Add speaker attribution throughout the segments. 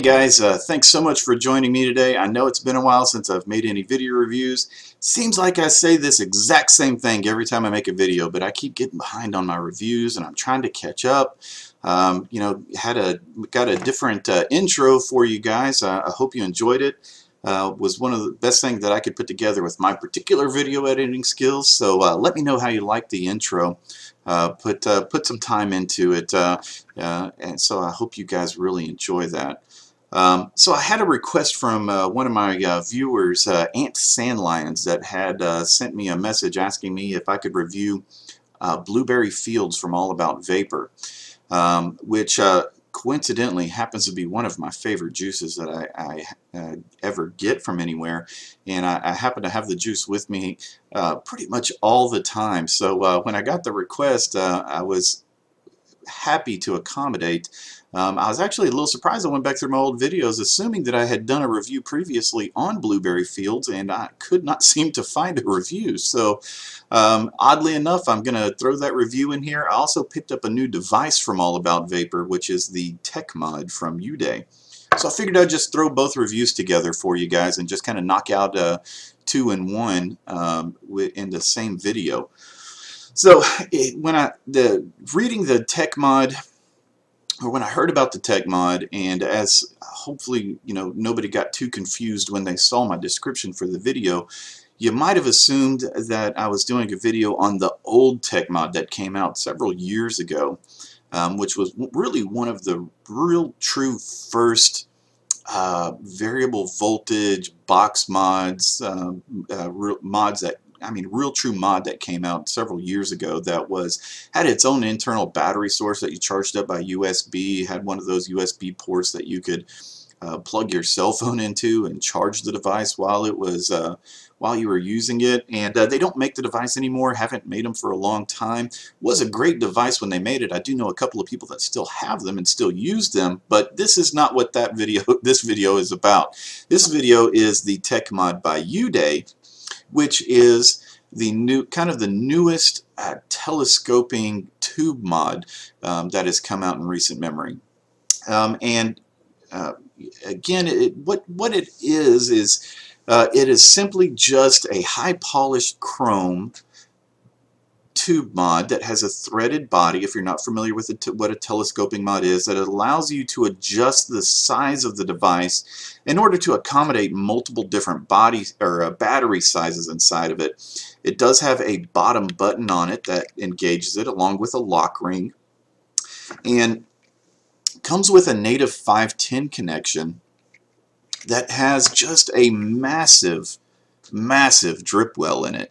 Speaker 1: guys, thanks so much for joining me today. I know it's been a while since I've made any video reviews. Seems like I say this exact same thing every time I make a video, but I keep getting behind on my reviews and I'm trying to catch up. You know, got a different intro for you guys. I hope you enjoyed it. Was one of the best things that I could put together with my particular video editing skills. So let me know how you like the intro. Put some time into it, and so I hope you guys really enjoy that. So I had a request from one of my viewers, Ant Sandlions, that had sent me a message asking me if I could review Blueberry Fields from All About Vapor, which coincidentally happens to be one of my favorite juices that I ever get from anywhere, and I happen to have the juice with me pretty much all the time. So when I got the request, I was happy to accommodate. I was actually a little surprised. I went back through my old videos assuming that I had done a review previously on Blueberry Fields, and I could not seem to find a review. So oddly enough, I'm going to throw that review in here. I also picked up a new device from All About Vapor, which is the Techmod from Yude. So I figured I'd just throw both reviews together for you guys and just kind of knock out two in one in the same video. So when reading the Techmod, or when I heard about the Techmod, and as hopefully nobody got too confused when they saw my description for the video, you might have assumed that I was doing a video on the old Techmod that came out several years ago, which was really one of the real true first variable voltage box mods, real true mod that came out several years ago that had its own internal battery source that you charged up by USB, had one of those USB ports that you could plug your cell phone into and charge the device while you were using it. And they don't make the device anymore, haven't made them for a long time. Was a great device when they made it. I do know a couple of people that still have them and still use them, but this is not what this video is about. This video is the Techmod by Yude, which is the newest telescoping tube mod that has come out in recent memory. Again, what it is it is simply just a high polished chrome tube mod that has a threaded body. If you're not familiar with what a telescoping mod is, that allows you to adjust the size of the device in order to accommodate multiple different battery sizes inside of it. It does have a bottom button on it that engages it along with a lock ring, and comes with a native 510 connection that has just a massive drip well in it.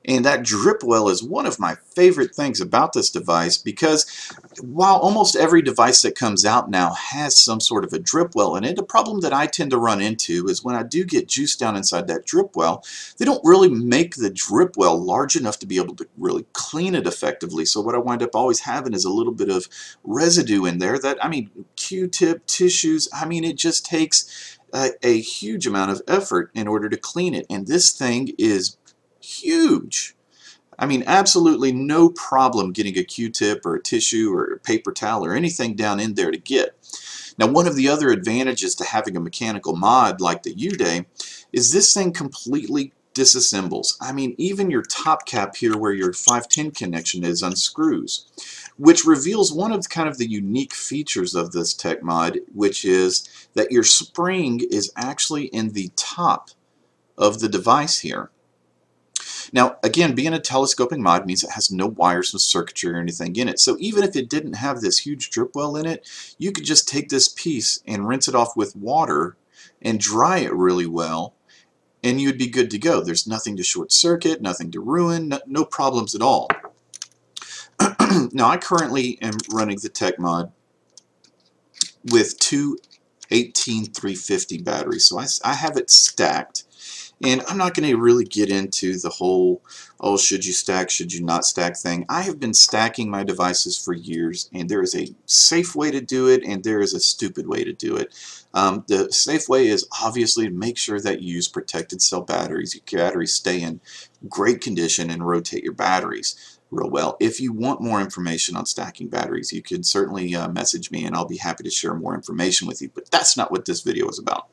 Speaker 1: And that drip well is one of my favorite things about this device, because while almost every device that comes out now has some sort of a drip well in it, the problem that I tend to run into is when I do get juice down inside that drip well, they don't really make the drip well large enough to be able to really clean it effectively. So what I wind up always having is a little bit of residue in there that, Q-tip, tissues, it just takes a huge amount of effort in order to clean it. And this thing is huge. Absolutely no problem getting a Q-tip or a tissue or a paper towel or anything down in there to get. Now, one of the other advantages to having a mechanical mod like the Yude is this thing completely disassembles. Even your top cap here where your 510 connection is unscrews, which reveals one of the unique features of this Techmod, which is that your spring is actually in the top of the device here. Now, again, being a telescoping mod means it has no wires, no circuitry or anything in it. So even if it didn't have this huge drip well in it, you could just take this piece and rinse it off with water and dry it really well, and you'd be good to go. There's nothing to short circuit, nothing to ruin, no problems at all. Now, I currently am running the Techmod with two 18350 batteries, so I have it stacked. And I'm not going to really get into the whole, oh, should you stack, should you not stack thing. I have been stacking my devices for years, and there is a safe way to do it, and there is a stupid way to do it. The safe way is obviously to make sure that you use protected cell batteries. Your batteries stay in great condition and rotate your batteries. real well. If you want more information on stacking batteries, you can certainly message me and I'll be happy to share more information with you, but that's not what this video is about.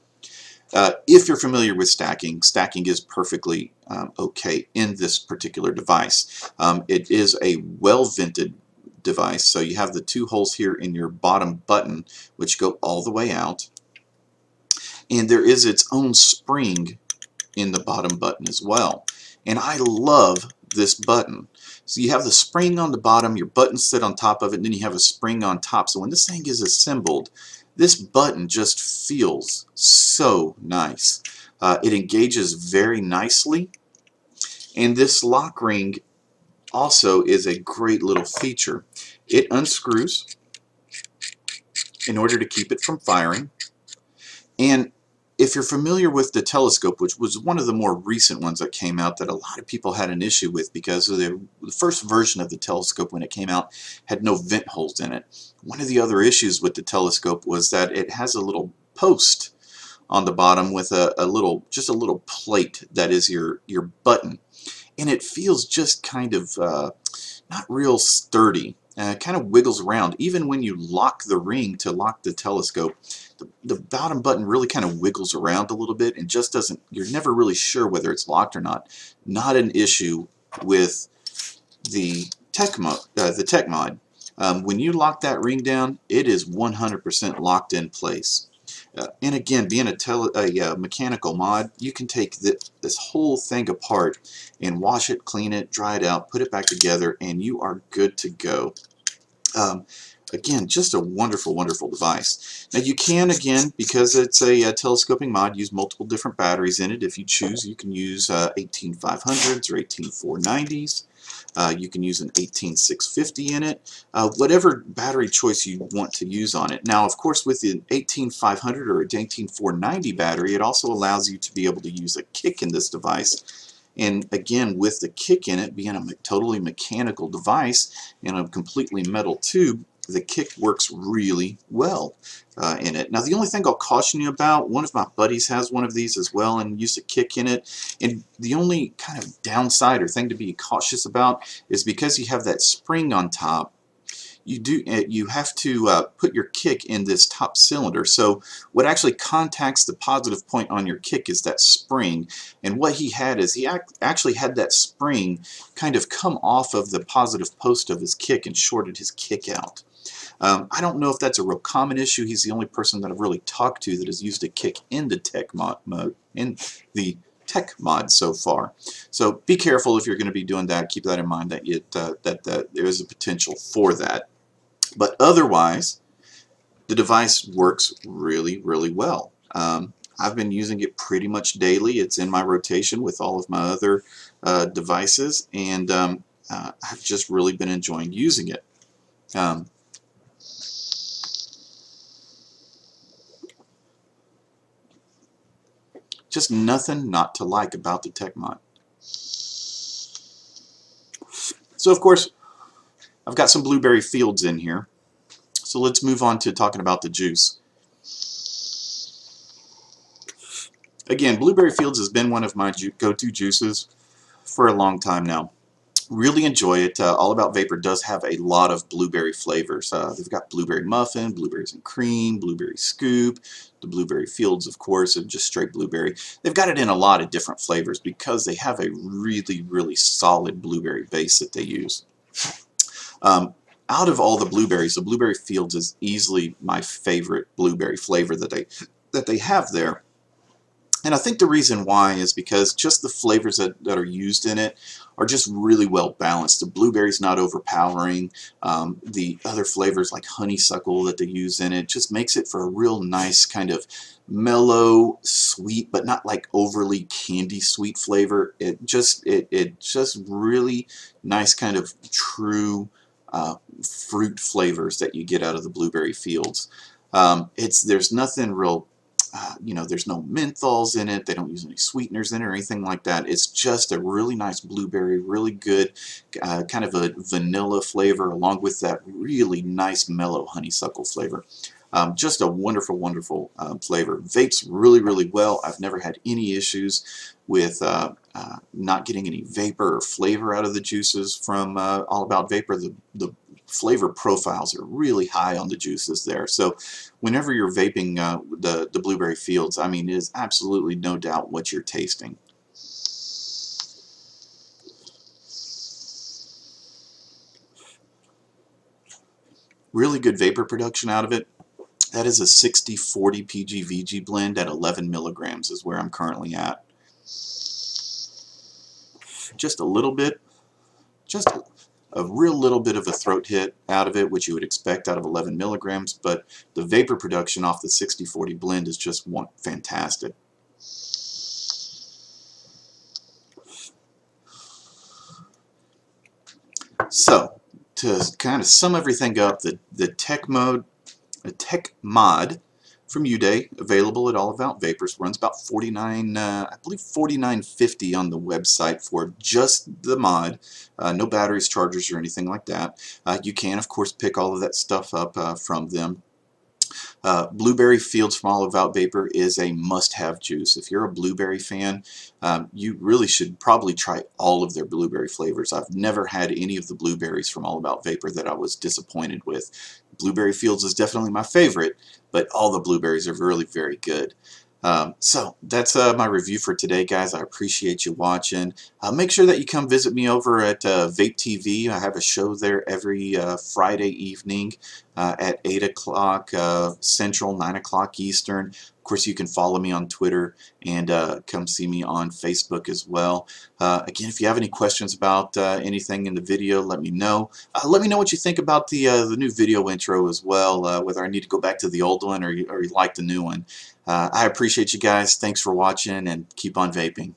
Speaker 1: If you're familiar with stacking, stacking is perfectly okay in this particular device. It is a well-vented device, so you have the two holes here in your bottom button which go all the way out, and there is its own spring in the bottom button as well. And I love this button. So you have the spring on the bottom, your buttons sit on top of it, and then you have a spring on top. So when this thing is assembled, this button just feels so nice. It engages very nicely, and this lock ring also is a great little feature. It unscrews in order to keep it from firing, and if you're familiar with the telescope, which was one of the more recent ones that came out that a lot of people had an issue with because of the first version of the telescope when it came out had no vent holes in it. One of the other issues with the telescope was that it has a little post on the bottom with just a little plate that is your button, and it feels just kind of not real sturdy. Kind of wiggles around. Even when you lock the ring to lock the telescope, the bottom button really kind of wiggles around a little bit and just doesn't, you're never really sure whether it's locked or not. Not an issue with the Techmod. When you lock that ring down, it is 100% locked in place. And again, being a mechanical mod, you can take this whole thing apart and wash it, clean it, dry it out, put it back together, and you are good to go. Again, just a wonderful, wonderful device. Now you can, again, because it's a telescoping mod, use multiple different batteries in it. If you choose, you can use 18500s or 18490s. You can use an 18650 in it, whatever battery choice you want to use on it. Now, of course, with the 18500 or an 18490 battery, it also allows you to be able to use a kick in this device. And again, with the kick in it being a totally mechanical device and a completely metal tube, the kick works really well in it. Now, the only thing I'll caution you about, one of my buddies has one of these as well and used a kick in it, and the only kind of downside or thing to be cautious about is because you have that spring on top, you have to put your kick in this top cylinder. So what actually contacts the positive point on your kick is that spring, and what he had is he actually had that spring kind of come off of the positive post of his kick and shorted his kick out. I don't know if that's a real common issue. He's the only person that I've really talked to that has used a kick in the Techmod so far. So be careful if you're going to be doing that. Keep that in mind that there is a potential for that. But otherwise, the device works really, really well. I've been using it pretty much daily. It's in my rotation with all of my other devices, and I've just really been enjoying using it. Just nothing not to like about the Techmod. So of course, I've got some Blueberry Fields in here. So let's move on to talking about the juice. Again, Blueberry Fields has been one of my go-to juices for a long time now. Really enjoy it. All About Vapor does have a lot of blueberry flavors. They've got blueberry muffin, blueberries and cream, blueberry scoop, the Blueberry Fields, of course, and just straight blueberry. They've got it in a lot of different flavors because they have a really, really solid blueberry base that they use. Out of all the blueberries, the Blueberry Fields is easily my favorite blueberry flavor that they have there. And I think the reason why is because just the flavors that are used in it are just really well balanced. The blueberry's not overpowering. The other flavors like honeysuckle that they use in it just makes it for a real nice kind of mellow, sweet, but not like overly candy sweet flavor. It just really nice kind of true fruit flavors that you get out of the Blueberry Fields. There's nothing real, there's no menthols in it. They don't use any sweeteners in it or anything like that. It's just a really nice blueberry, really good kind of a vanilla flavor along with that really nice mellow honeysuckle flavor. Just a wonderful, wonderful flavor. Vapes really, really well. I've never had any issues with not getting any vapor or flavor out of the juices from All About Vapor. The flavor profiles are really high on the juices there. So whenever you're vaping the Blueberry Fields, I mean, it is absolutely no doubt what you're tasting. Really good vapor production out of it. That is a 60-40 PG-VG blend at 11 milligrams is where I'm currently at. Just a little bit, just a real little bit of a throat hit out of it, which you would expect out of 11 milligrams, but the vapor production off the 60-40 blend is just fantastic. So, to kind of sum everything up, the Techmod from Yude, available at All About Vapors, runs about $49, I believe $49.50 on the website for just the mod. No batteries, chargers, or anything like that. You can, of course, pick all of that stuff up from them. Blueberry Fields from All About Vapor is a must-have juice. If you're a blueberry fan, you really should probably try all of their blueberry flavors. I've never had any of the blueberries from All About Vapor that I was disappointed with. Blueberry Fields is definitely my favorite, but all the blueberries are really very good. So that's my review for today, guys. I appreciate you watching. Make sure that you come visit me over at Vape TV. I have a show there every Friday evening at 8 o'clock Central, 9 o'clock Eastern. Of course, you can follow me on Twitter and come see me on Facebook as well. Again, if you have any questions about anything in the video, let me know. Let me know what you think about the new video intro as well, whether I need to go back to the old one or you like the new one. I appreciate you guys. Thanks for watching, and keep on vaping.